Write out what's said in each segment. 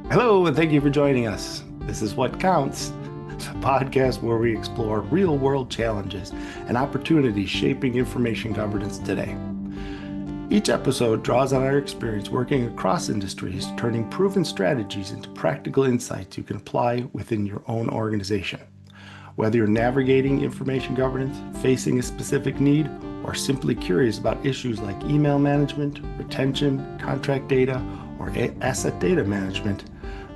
Hello, and thank you for joining us. This is What Counts, a podcast where we explore real world challenges and opportunities shaping information governance today. Each episode draws on our experience working across industries, turning proven strategies into practical insights you can apply within your own organization. Whether you're navigating information governance, facing a specific need, or simply curious about issues like email management, retention, contract data, or asset data management,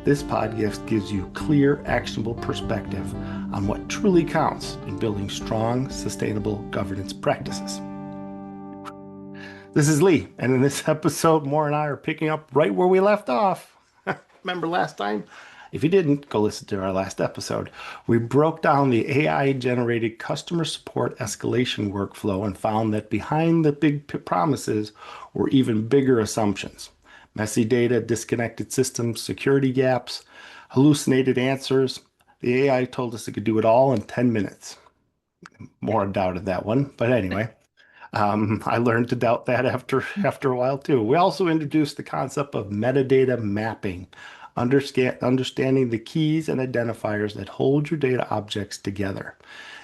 this podcast gives you clear, actionable perspective on what truly counts in building strong, sustainable governance practices. This is Lee, and in this episode, Maura and I are picking up right where we left off. Remember last time? If you didn't, go listen to our last episode. We broke down the AI-generated customer support escalation workflow and found that behind the big promises were even bigger assumptions. Messy data, disconnected systems, security gaps, hallucinated answers. The AI told us it could do it all in 10 minutes. More doubted that one, but anyway. I learned to doubt that after a while too. We also introduced the concept of metadata mapping, understanding the keys and identifiers that hold your data objects together.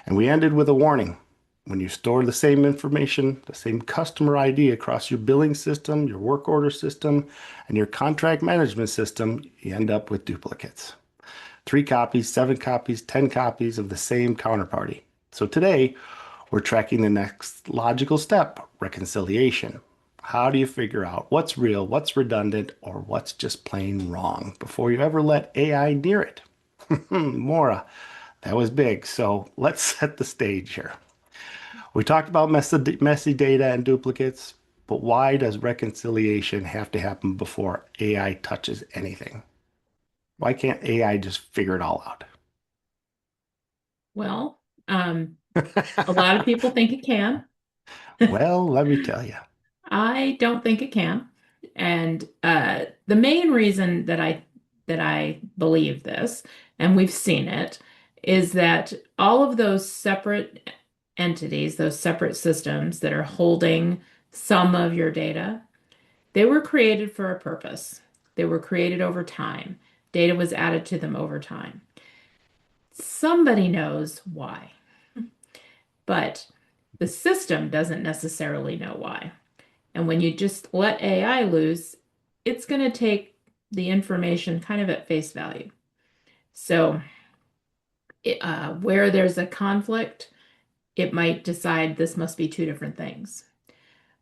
And we ended with a warning. When you store the same information, the same customer ID across your billing system, your work order system, and your contract management system, you end up with duplicates. 3 copies, 7 copies, 10 copies of the same counterparty. So today, we're tracking the next logical step, reconciliation. How do you figure out what's real, what's redundant, or what's just plain wrong before you ever let AI near it? Mora, that was big. So let's set the stage here. We talked about messy data and duplicates, but why does reconciliation have to happen before AI touches anything? Why can't AI just figure it all out? Well, a lot of people think it can. Well, let me tell you. I don't think it can. And the main reason that I believe this, and we've seen it, is that all of those separate entities, those separate systems that are holding some of your data, they were created for a purpose. They were created over time. Data was added to them over time. Somebody knows why, but the system doesn't necessarily know why. And when you just let AI loose, it's going to take the information kind of at face value. So, where there's a conflict, it might decide this must be two different things.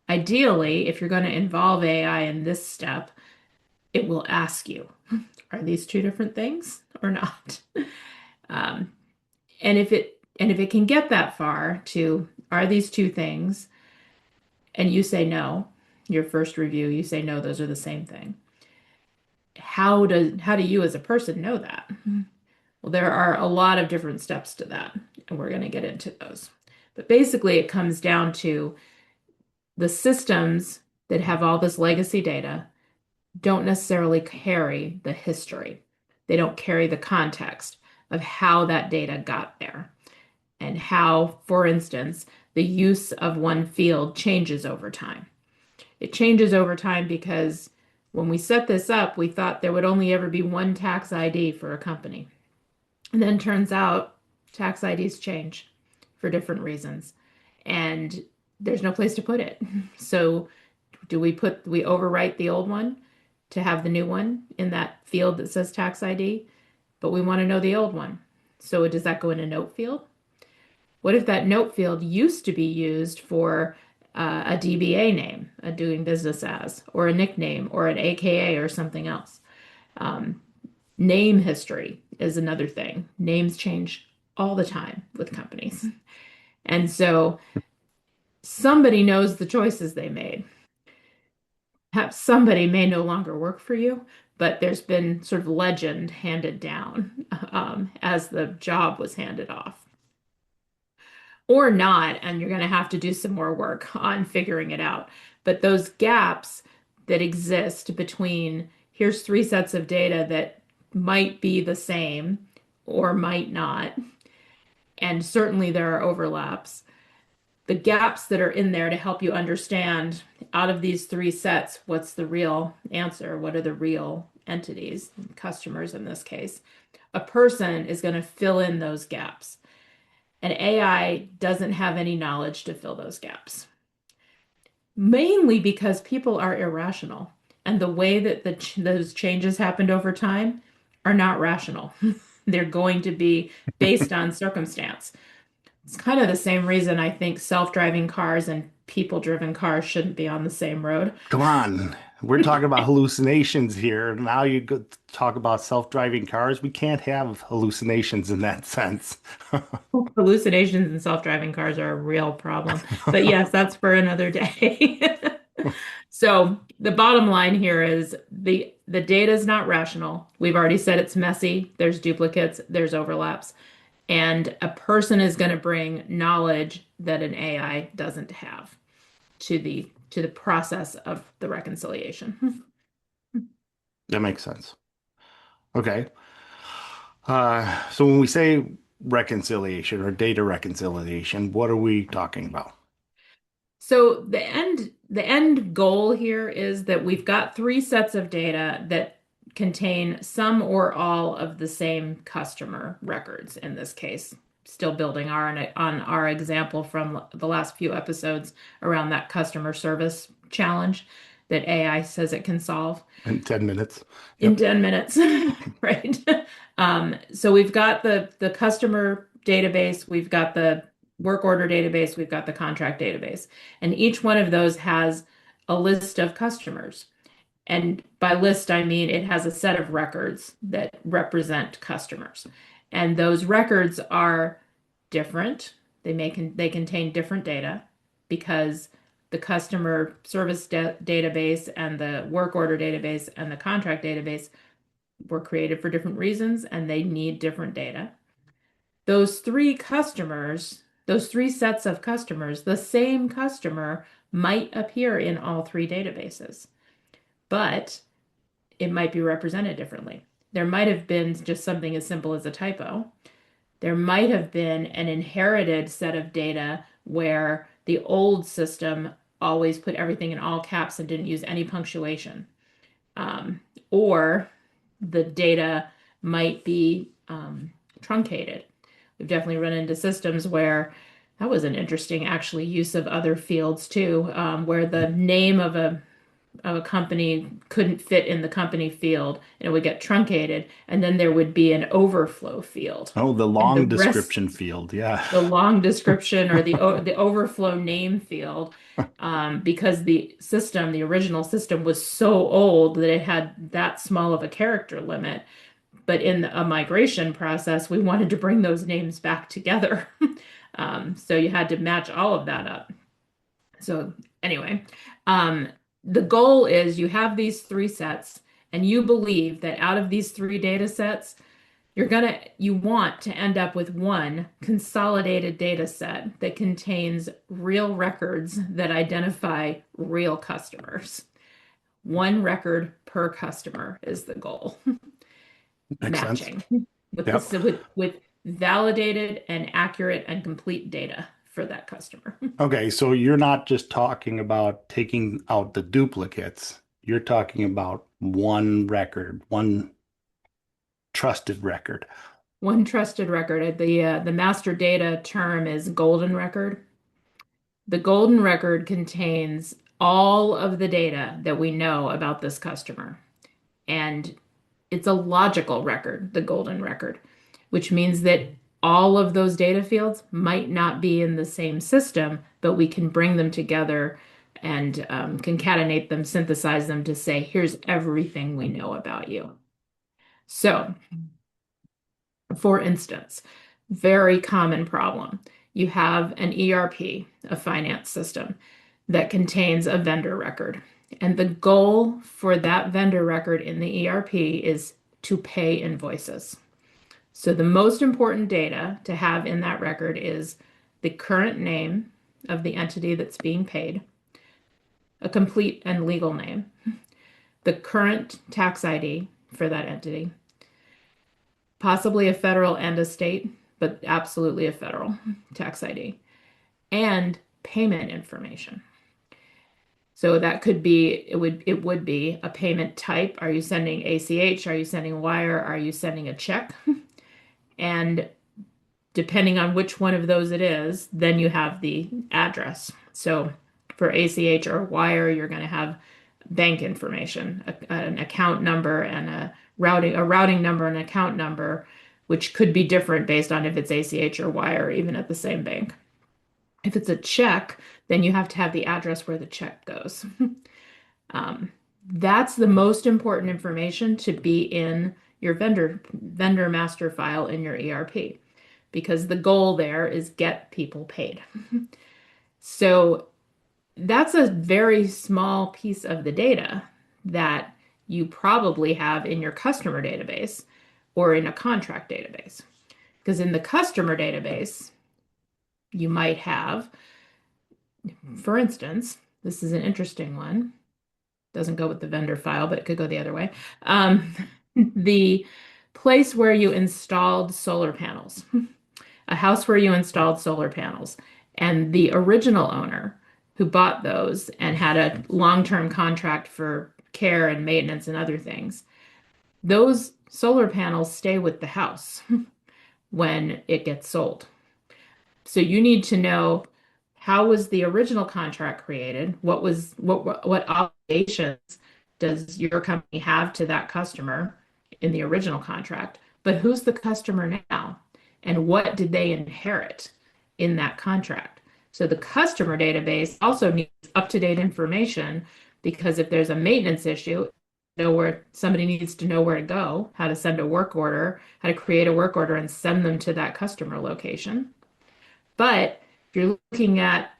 Ideally, if you're going to involve AI in this step, it will ask you, are these two different things or not? Um, and if it can get that far to are these two things, and you say no, your first review, you say no, those are the same thing. How do you as a person know that? Well, there are a lot of different steps to that, and we're going to get into those. But basically, it comes down to the systems that have all this legacy data don't necessarily carry the history. They don't carry the context of how that data got there and how, for instance, the use of one field changes over time. It changes over time because when we set this up, we thought there would only ever be one tax ID for a company. And then turns out tax IDs change for different reasons. And there's no place to put it. So do we overwrite the old one to have the new one in that field that says tax ID? But we want to know the old one. So does that go in a note field? What if that note field used to be used for a DBA name, a doing business as, or a nickname, or an AKA, or something else? Um, Name history is another thing. Names change all the time with companies. And so somebody knows the choices they made. Perhaps somebody may no longer work for you, but there's been sort of legend handed down as the job was handed off. Or not, and you're going to have to do some more work on figuring it out. But those gaps that exist between here's three sets of data that might be the same or might not, and certainly there are overlaps. The gaps that are in there to help you understand out of these three sets, what's the real answer? What are the real entities, customers in this case, a person is going to fill in those gaps. And AI doesn't have any knowledge to fill those gaps, mainly because people are irrational. And the way that those changes happened over time are not rational. They're going to be based on circumstance. It's kind of the same reason I think self-driving cars and people-driven cars shouldn't be on the same road. Come on. We're talking about hallucinations here. Now you go talk about self-driving cars. We can't have hallucinations in that sense. Hallucinations in self-driving cars are a real problem. But yes, that's for another day. So the bottom line here is the data is not rational. We've already said it's messy. There's duplicates, there's overlaps, and a person is going to bring knowledge that an AI doesn't have to the process of the reconciliation. That makes sense. Okay. So when we say reconciliation or data reconciliation, what are we talking about? So the end goal here is that we've got three sets of data that contain some or all of the same customer records in this case. Still building on our example from the last few episodes around that customer service challenge that AI says it can solve In 10 minutes. in Yep. 10 minutes, right? So we've got the customer database, we've got the work order database, we've got the contract database, and each one of those has a list of customers. And by list, I mean it has a set of records that represent customers. And those records are different. They contain different data because the customer service database and the work order database and the contract database were created for different reasons and they need different data. Those three sets of customers, the same customer might appear in all three databases, but it might be represented differently. There might have been just something as simple as a typo. There might have been an inherited set of data where the old system always put everything in all caps and didn't use any punctuation. Or the data might be truncated. We've definitely run into systems where that was an interesting actually use of other fields too, where the name of a company couldn't fit in the company field and it would get truncated, and then there would be an overflow field. Oh, the And the long rest, description field. Yeah. the long description or the overflow name field, because the original system was so old that it had that small of a character limit. But in a migration process, we wanted to bring those names back together. So you had to match all of that up. So anyway, um, the goal is you have these three sets, and you believe that out of these three data sets, you want to end up with one consolidated data set that contains real records that identify real customers. One record per customer is the goal. Makes sense. Matching with Yep. this with validated and accurate and complete data for that customer. Okay, so you're not just talking about taking out the duplicates. You're talking about one record, one trusted record. One trusted record. The master data term is golden record. The golden record contains all of the data that we know about this customer. And it's a logical record, the golden record, which means that all of those data fields might not be in the same system, but we can bring them together and concatenate them, synthesize them to say, here's everything we know about you. So, for instance, very common problem. You have an ERP, a finance system, that contains a vendor record. And the goal for that vendor record in the ERP is to pay invoices. So the most important data to have in that record is the current name of the entity that's being paid, a complete and legal name, the current tax ID for that entity, possibly a federal and a state, but absolutely a federal tax ID, and payment information. So that could be, it would be a payment type. Are you sending ACH? Are you sending wire? Are you sending a check? And depending on which one of those it is, then you have the address. So for ACH or wire, you're going to have bank information, an account number and a routing number and an account number, which could be different based on if it's ACH or wire, even at the same bank. If it's a check, then you have to have the address where the check goes. Um, that's the most important information to be in your vendor master file in your ERP because the goal there is get people paid. So that's a very small piece of the data that you probably have in your customer database or in a contract database. Because in the customer database, you might have, for instance, this is an interesting one. Doesn't go with the vendor file, but it could go the other way. The place where you installed solar panels, a house where you installed solar panels, and the original owner who bought those and had a long-term contract for care and maintenance and other things, those solar panels stay with the house when it gets sold. So you need to know how was the original contract created? What obligations does your company have to that customer in the original contract? But who's the customer now? And what did they inherit in that contract? So the customer database also needs up-to-date information because if there's a maintenance issue, know where somebody needs to know where to go, how to send a work order, how to create a work order and send them to that customer location. But if you're looking at,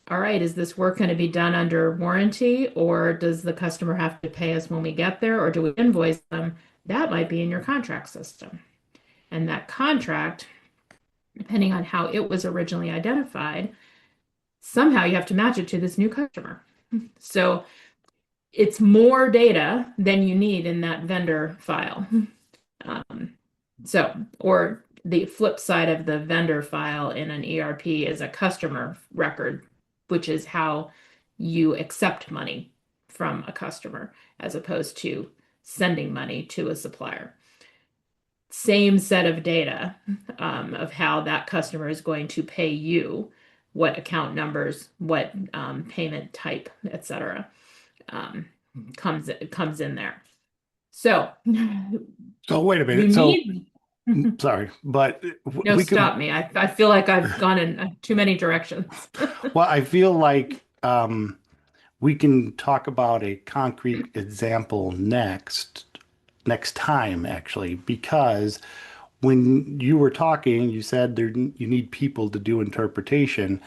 all right, is this work going to be done under warranty or does the customer have to pay us when we get there or do we invoice them? That might be in your contract system. And that contract, depending on how it was originally identified, somehow you have to match it to this new customer. So it's more data than you need in that vendor file. Um, or the flip side of the vendor file in an ERP is a customer record, which is how you accept money from a customer as opposed to sending money to a supplier. Same set of data of how that customer is going to pay you, what account numbers, what payment type, etc. Um, comes in there. So So wait a you minute. So need. sorry, but No, we could. stop me. I feel like I've gone in too many directions. Well, I feel like we can talk about a concrete example next time, actually, because when you were talking, you said you need people to do interpretation.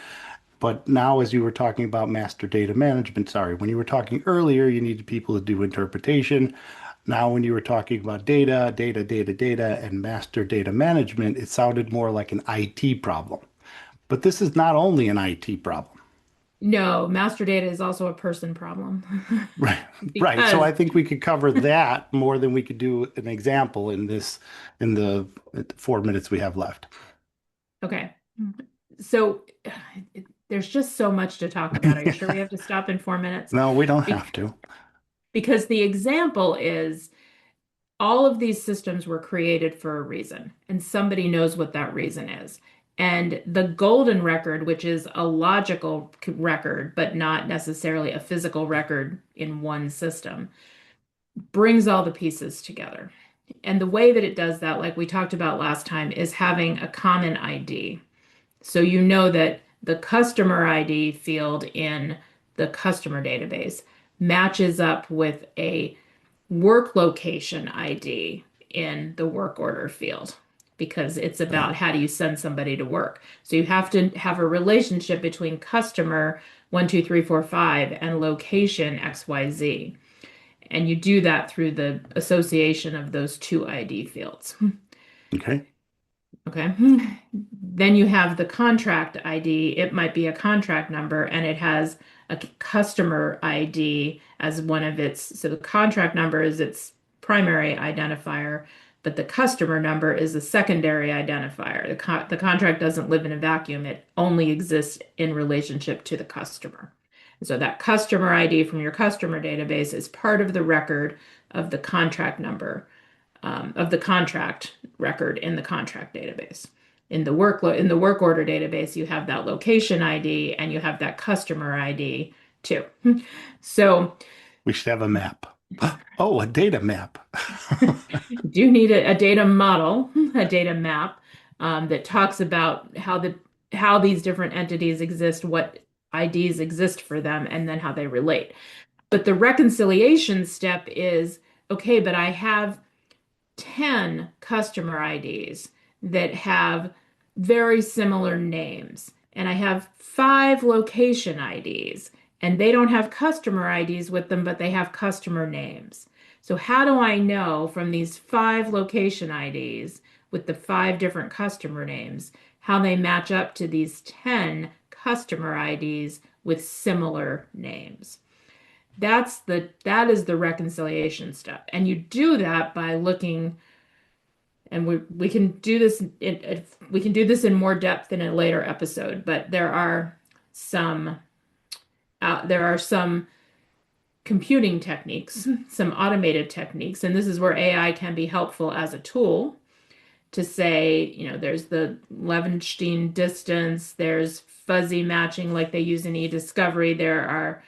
But now, as you were talking about master data management, sorry, when you were talking earlier, you needed people to do interpretation. Now, when you were talking about data, and master data management, it sounded more like an IT problem. But this is not only an IT problem. No, master data is also a person problem Right. Right. So because, I think we could cover that more than we could do an example in the 4 minutes we have left. okay. So there's just so much to talk about. Are you sure we have to stop in 4 minutes? No, we don't Be have to. because the example is all of these systems were created for a reason, and somebody knows what that reason is. And the golden record, which is a logical record, but not necessarily a physical record in one system, brings all the pieces together. And the way that it does that, like we talked about last time, is having a common ID. So you know that the customer ID field in the customer database matches up with a work location ID in the work order field because it's Okay. about how do you send somebody to work. So you have to have a relationship between customer 12345 and location XYZ. And you do that through the association of those two ID fields. Okay. Okay. Then you have the contract ID. It might be a contract number and it has a customer ID as one of its. So the contract number is its primary identifier, but the customer number is a secondary identifier. The contract doesn't live in a vacuum. It only exists in relationship to the customer. So that customer ID from your customer database is part of the record of the contract number, of the contract record in the contract database. In the work order database, you have that location ID and you have that customer ID too. So We should have a map. Oh, a data map. you do need a data model, a data map that talks about how these different entities exist, what IDs exist for them, and then how they relate. But the reconciliation step is okay, but I have 10 customer IDs that have very similar names, and I have 5 location IDs, and they don't have customer IDs with them, but they have customer names. So, how do I know from these 5 location IDs with the 5 different customer names how they match up to these 10 customer IDs with similar names? That is the reconciliation step. And you do that by looking, and we can do this we can do this in more depth in a later episode, but some there are some computing techniques, some automated techniques, and this is where AI can be helpful as a tool to say, there's the Levenstein distance, there's fuzzy matching like they use in e-discovery. There are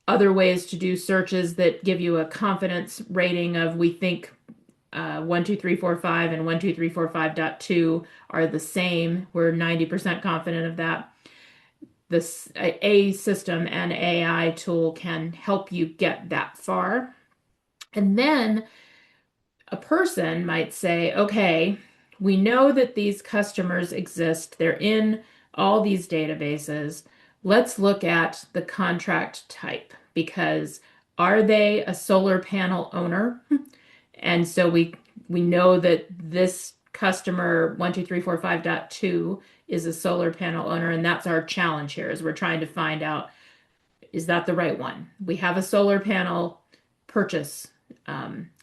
other ways to do searches that give you a confidence rating of we think 12345 and 12345.2 are the same. We're 90% confident of that. This A system and AI tool can help you get that far. And then a person might say, okay, we know that these customers exist. They're in all these databases. Let's look at the contract type because are they a solar panel owner? And so we know that this customer 12345.2 is a solar panel owner, and that's our challenge here is we're trying to find out is that the right one? We have a solar panel purchase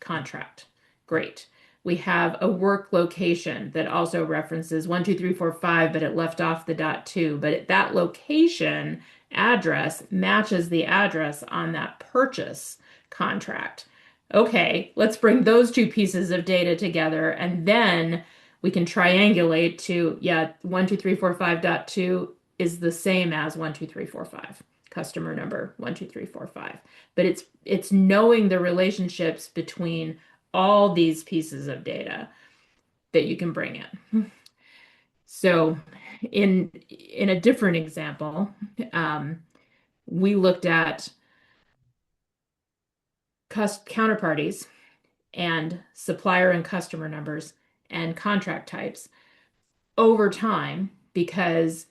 contract. Great. We have a work location that also references 12345, but it left off the .2. But that location address matches the address on that purchase contract. Okay, let's bring those 2 pieces of data together and then we can triangulate to, yeah, 12345.2 is the same as 12345, customer number 12345. But it's knowing the relationships between all these pieces of data that you can bring in. So in a different example, we looked at counterparties and supplier and customer numbers and contract types over time because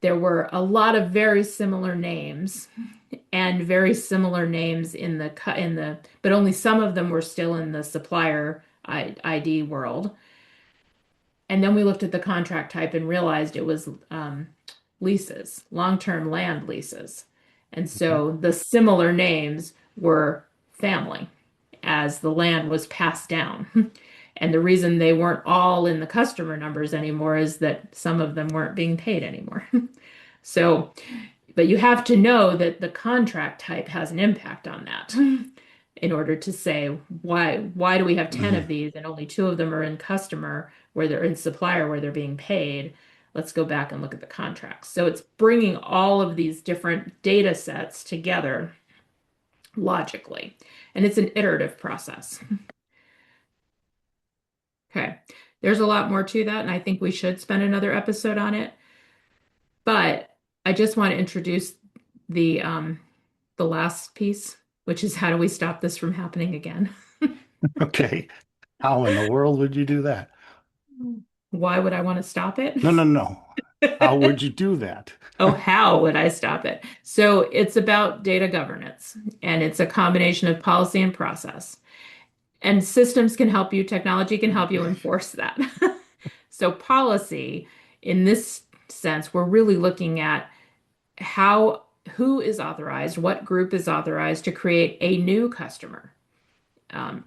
there were a lot of very similar names and very similar names but only some of them were still in the supplier ID world. And then we looked at the contract type and realized it was leases, long-term land leases. And Okay. so the similar names were family as the land was passed down. And the reason they weren't all in the customer numbers anymore is that some of them weren't being paid anymore. So, but you have to know that the contract type has an impact on that in order to say why do we have 10 of Mhm. these and only 2 of them are in customer where they're in supplier where they're being paid. Let's go back and look at the contracts. So it's bringing all of these different data sets together logically, and it's an iterative process. Okay. There's a lot more to that, and I think we should spend another episode on it. But I just want to introduce the last piece, which is how do we stop this from happening again? Okay. How in the world would you do that? Why would I want to stop it? No, no, no. How would you do that? Oh, how would I stop it? So it's about data governance, and it's a combination of policy and process. And systems can help you, technology can help you enforce that. So policy, in this sense, we're really looking at who is authorized, what group is authorized to create a new customer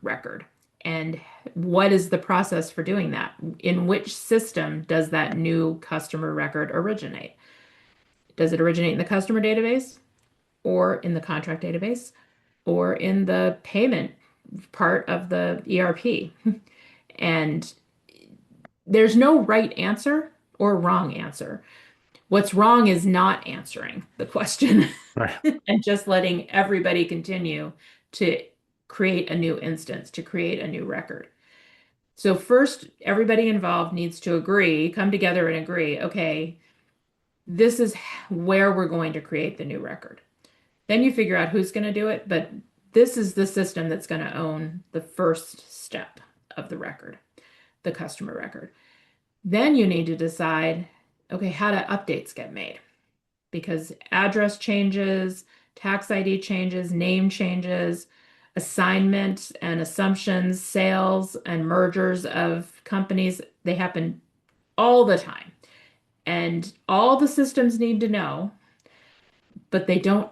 record, and what is the process for doing that? In which system does that new customer record originate? Does it originate in the customer database? or in the contract database or in the payment part of the ERP. And there's no right answer or wrong answer. What's wrong is not answering the question Right. and just letting everybody continue to create a new instance, to create a new record. So first, everybody involved needs to agree, come together and agree, okay, this is where we're going to create the new record. Then you figure out who's going to do it, but this is the system that's going to own the first step of the record, the customer record. Then you need to decide, okay, how do updates get made? Because address changes, tax ID changes, name changes, assignment and assumptions, sales and mergers of companies, they happen all the time. And all the systems need to know, but they don't,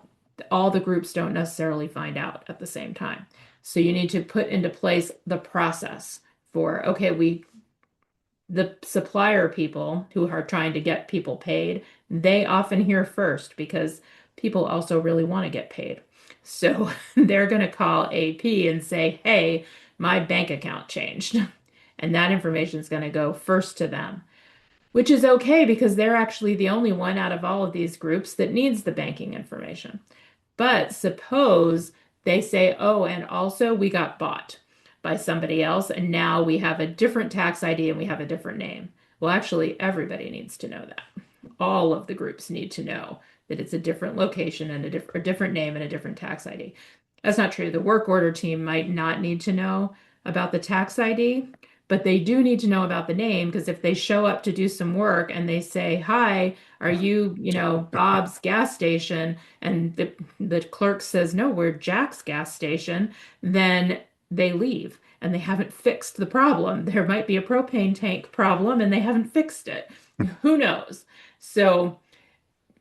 all the groups don't necessarily find out at the same time. So you need to put into place the process for, okay, the supplier people who are trying to get people paid, they often hear first because people also really want to get paid. So they're going to call AP and say, hey, my bank account changed. And that information is going to go first to them, which is okay because they're actually the only one out of all of these groups that needs the banking information. But suppose they say, oh, and also we got bought by somebody else, and now we have a different tax ID and we have a different name. Well, actually, everybody needs to know that. All of the groups need to know that it's a different location and a different name and a different tax ID. That's not true. The work order team might not need to know about the tax ID, but they do need to know about the name because if they show up to do some work and they say, "Hi, are you, Bob's gas station?" and the clerk says, "No, we're Jack's gas station," then they leave and they haven't fixed the problem. There might be a propane tank problem and they haven't fixed it. Who knows? So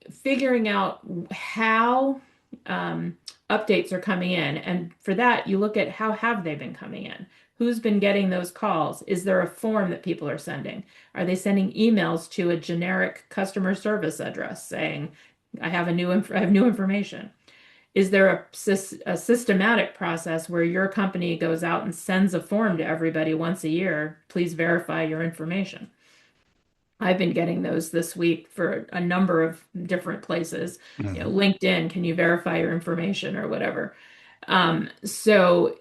figuring out how updates are coming in. And for that, you look at how have they been coming in? Who's been getting those calls? Is there a form that people are sending? Are they sending emails to a generic customer service address saying, I have new information? Is there a systematic process where your company goes out and sends a form to everybody once a year? Please verify your information. I've been getting those this week for a number of different places. Mhm. LinkedIn, can you verify your information or whatever? So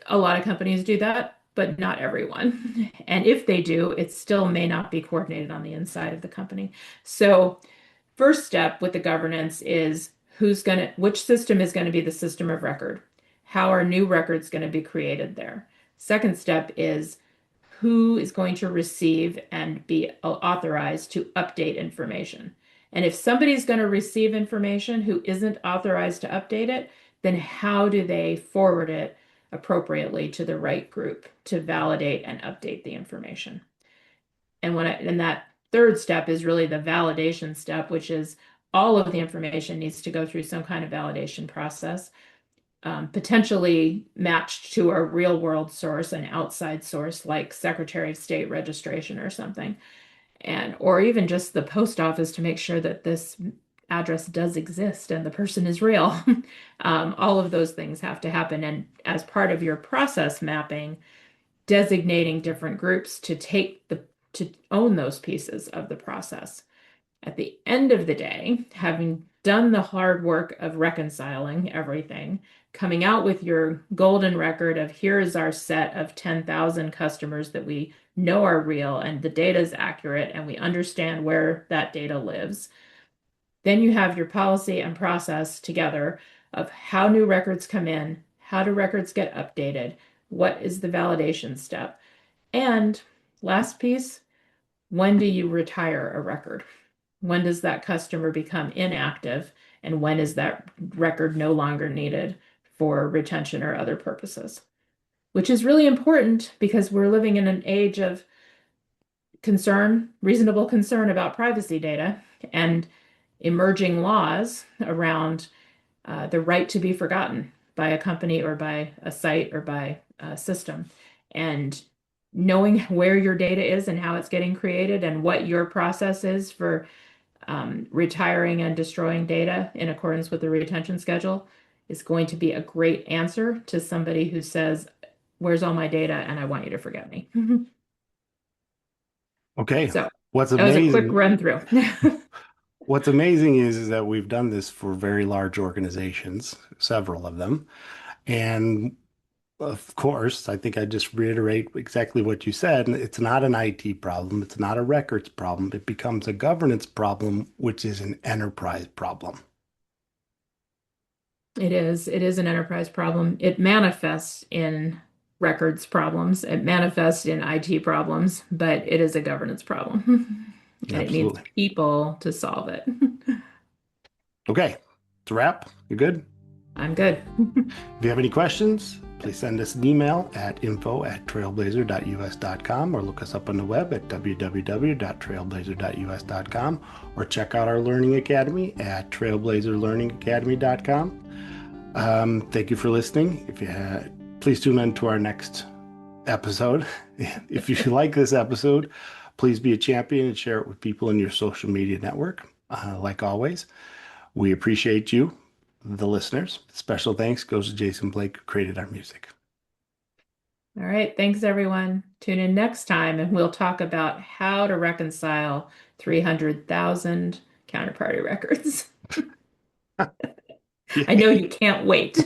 a lot of companies do that, but not everyone. And if they do, it still may not be coordinated on the inside of the company. So first step with the governance is which system is going to be the system of record? How are new records going to be created there? Second step is who is going to receive and be authorized to update information. And if somebody's going to receive information who isn't authorized to update it, then how do they forward it appropriately to the right group to validate and update the information? And that third step is really the validation step, which is all of the information needs to go through some kind of validation process, potentially matched to a real world source, an outside source like Secretary of State registration or something, and or even just the post office to make sure that this address does exist and the person is real. All of those things have to happen. And as part of your process mapping, designating different groups to own those pieces of the process. At the end of the day, having done the hard work of reconciling everything, coming out with your golden record of here is our set of 10,000 customers that we know are real and the data is accurate and we understand where that data lives. Then you have your policy and process together of how new records come in, how do records get updated, what is the validation step, and last piece, when do you retire a record? When does that customer become inactive? And when is that record no longer needed for retention or other purposes? Which is really important because we're living in an age of reasonable concern about privacy data and emerging laws around the right to be forgotten by a company or by a site or by a system. And knowing where your data is and how it's getting created and what your process is for retiring and destroying data in accordance with the retention schedule is going to be a great answer to somebody who says, "Where's all my data? And I want you to forget me." Okay. So What's that was a quick amazing, run through. what's amazing is that we've done this for very large organizations, several of them. And of course, I think I just reiterate exactly what you said. It's not an IT problem. It's not a records problem. It becomes a governance problem, which is an enterprise problem. It is. It is an enterprise problem. It manifests in records problems. It manifests in IT problems, but it is a governance problem. And it needs Absolutely. people to solve it. Okay. It's a wrap. You good? I'm good. If you have any questions, please send us an email at info@trailblazer.us.com or look us up on the web at www.trailblazer.us.com or check out our Learning Academy at trailblazerlearningacademy.com. Thank you for listening. Please tune in to our next episode. If you like this episode, please be a champion and share it with people in your social media network. Like always, we appreciate you, the listeners. Special thanks goes to Jason Blake, who created our music. All right. Thanks, everyone. Tune in next time and we'll talk about how to reconcile 300,000 counterparty records. I know Yay. you can't wait.